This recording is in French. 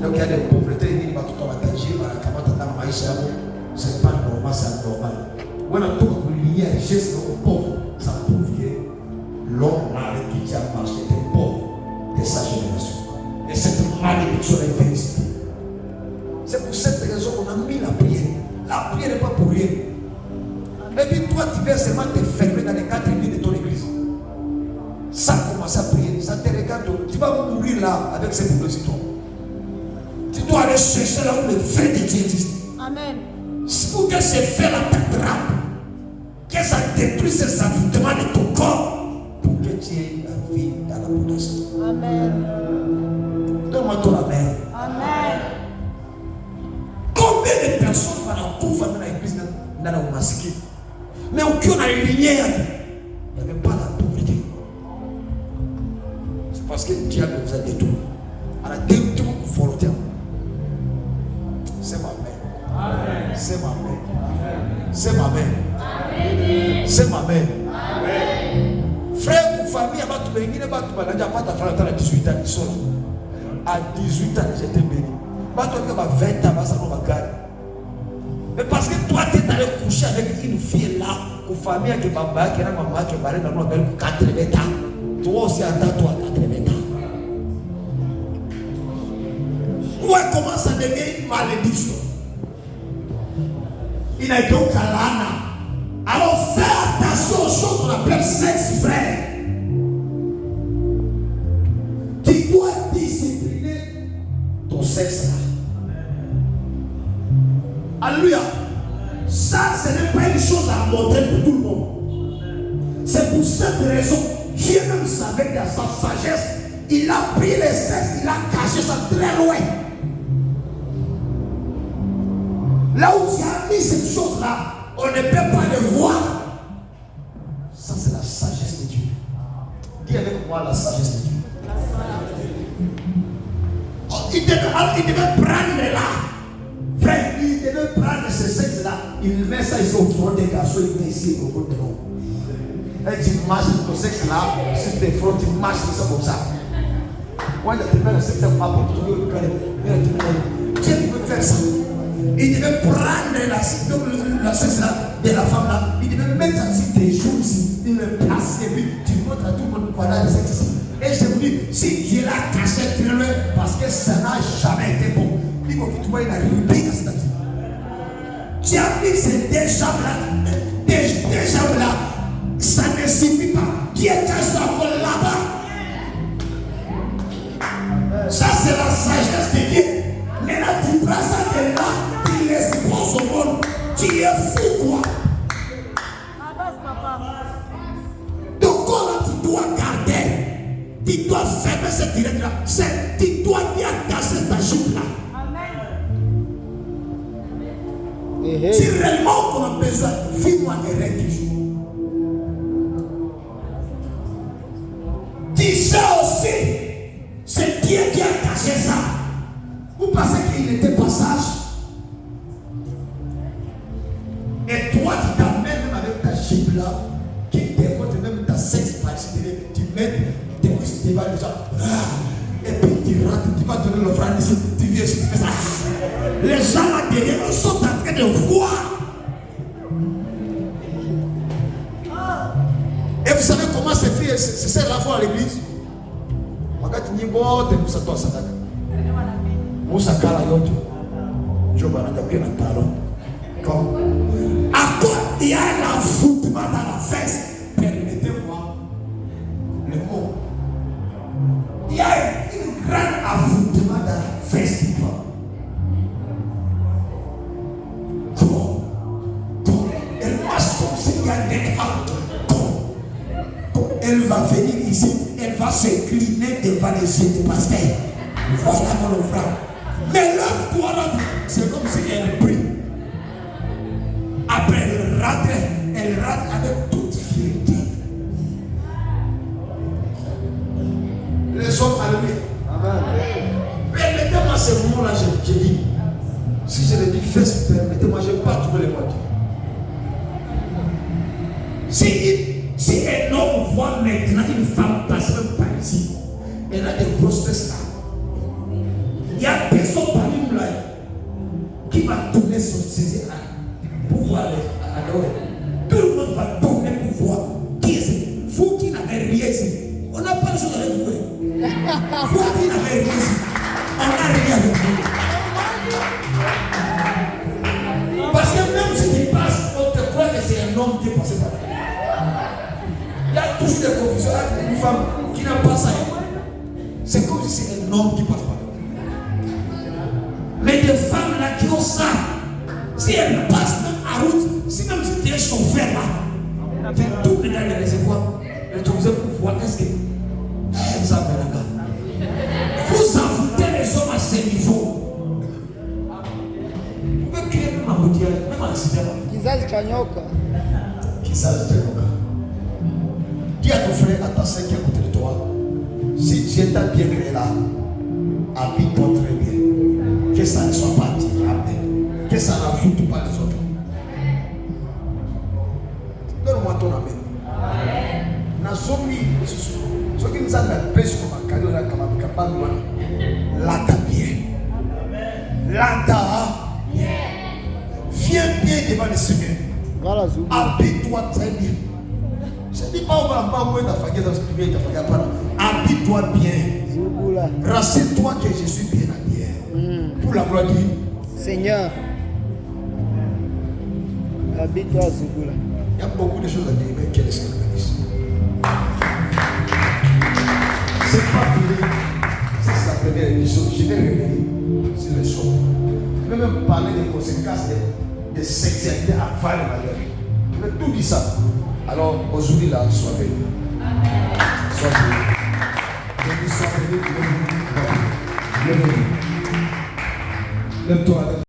Donc il y a des pauvretés, il y a des c'est pas normal, c'est anormal. Quand on trouve lié à la richesse aux pauvres, ça prouve que l'homme là avec qui tu as marché était pauvre de sa génération. Et cette malédiction est félicitée. C'est pour cette raison qu'on a mis la prière. La prière n'est pas pour rien. Et puis toi, tu viens seulement te fermer dans les 4 lignes de ton église. Ça commence à prier, ça te regarde. Tu vas mourir là avec ces problèmes sur toi. Tu dois aller chercher là où le vrai de Dieu existe. Amen. Pour que ce fait là t'attrape, que ça détruise ces affrontements de ton corps, pour que tu aies la vie dans l'abondance. Amen. Donne-moi ton amen. Amen. Combien de personnes vont dans l'église dans la masquée, mais aucun n'a ligné, il n'y avait pas la pauvreté. C'est parce que Dieu vous a détruit. À la détruite volontaire. C'est ma mère. Amen. C'est ma mère. C'est ma mère. C'est ma mère. Frère ou famille, il n'y a pas ta frère à 18 ans. À 18 ans, j'étais béni. Pas toi qui as 20 ans, ça va gagner. Mais parce que toi, tu es allé coucher avec une fille là, une famille qui est maman, qui est maman, qui est mariée dans le 80 ans. Toi aussi, attends-toi à 80 ans. Ouais, comment ça devient une malédiction? Il n'a été au Kalana. Alors fais attention aux choses qu'on appelle sexe, frère. Tu dois discipliner ton sexe là. Alléluia. Ça, ce n'est pas une chose à montrer pour tout le monde. C'est pour cette raison, Dieu même savait dans sa sagesse, il a pris les sexe, il a caché ça très loin. Là où tu as mis cette chose-là, on ne peut pas le voir. Ça, c'est la sagesse de Dieu. Dis avec moi la sagesse de Dieu. Oh, il devait prendre là. Frère, il devait prendre ce sexe-là. Il met ça ici au front des garçons, il met ici au côté de l'eau. Et tu marches ton sexe-là, sur tes fronts, tu marches comme ça. Moi, je te mets le sexe à pour Dieu veut faire ça. Il devait prendre la sexe là de la femme là, il devait mettre ça sur tes joues ici, il le place et puis tu montres à tout le monde voilà le sexe ici. Et je vous dis, si Dieu l'a caché très loin, parce que ça n'a jamais été bon, il faut que tu vois une rubrique à cette activité. Tu as mis ces deux jambes là, ça ne suffit pas. Dieu cache ça là-bas. Ça c'est la sagesse de Dieu. Mais là tu prends ça de là, tu l'exposes au monde. Tu es fou quoi. Donc là tu dois garder. Tu dois fermer cette direct là. Tu dois bien casser ta jupe là. Si réellement on a besoin, vis-moi des règles du jour. Tu sais aussi, c'est Dieu qui a caché ça. Vous pensez qu'il était passage? Et toi, tu t'amènes même avec ta jupe là, qui démontre même ta sexe particulier. Tu mets tes cuisses devant les gens. Et puis tu rentres, tu vas donner l'offrande ici, tu viens ici, tu fais ça. Les gens là derrière sont en train de voir. Et vous savez comment ces filles, c'est celles là à l'église? Wakati nyimbo te kusatoa sadaka. Musa kala yote. Joba anatapia na talo. Comme à quoi il y a un affrontement dans la fesse. Permettez-moi le mot. Il y a une grande affrontement dans la fesse du peuple. Elle marche comme s'il y a des actes. Elle va venir ici, elle va s'incliner devant les yeux du pasteur. Voilà mon offrande. Mais lève-toi là, c'est comme si elle prie. Après elle rentre avec toute fierté. Les hommes, alléluia. Permettez-moi ce mot-là, je dis. Si je le dis, fais, permettez-moi, je ne vais pas trouver les mots. Si un homme voit maintenant une femme passer même par ici, elle a des grosses fesses là. Il y y a personne parmi nous là qui va tourner ses états pour voir adorer. Tout le monde va tourner pour voir qui est. Vous qui n'avez rien ici, on n'a pas le choix avec vous. Vous qui n'avez rien ici, on n'a rien avec vous. Parce que même si tu passes, on te croit que c'est un homme qui est passé par là. Il y a toujours des confusions avec une femme qui n'a pas ça. C'est comme si c'est un homme qui passe par là. Mais des femmes là qui ont ça, si elles passent même à route, si même si tu es chauffeur là, tu tournes dans les réservoirs, et tu vous pour voir qu'est-ce que ça fait là-bas. Vous en foutez les hommes à ce niveau. Vous pouvez créer même un modèle, même un accident. Kizazi cha nyoka. Kizazi cha nyoka. Dis à ton frère, à ta sœur qui est à côté de toi, si Dieu t'a bien créé là, habite-toi très bien. Que ça ne soit pas tirable. Que ça ne foute pas les autres. Donne-moi ton amen. Nazomi, ce qui nous a pêché comme un cadeau là, comme un capable, lata bien. Lata bien. Viens bien devant le Seigneur. Habite-toi très bien. Je ne dis pas on va m'envoyer dans la faguette dans ce qui vient de la faguette. Habite-toi bien. Rassure-toi que je suis bien habillé. Pour la gloire de Dieu. Seigneur. Habite-toi à Zougoula. Il y a beaucoup de choses à dire, mais quel est ce que nous disons? C'est pas fini. C'est la première émission. Je vais revenir sur les choses. Je vais même parler des conséquences de sexualité avant le malheur. Je vais tout dire ça. Alors, aujourd'hui, là, sois béni. Sois béni. Sois béni. Lève-toi.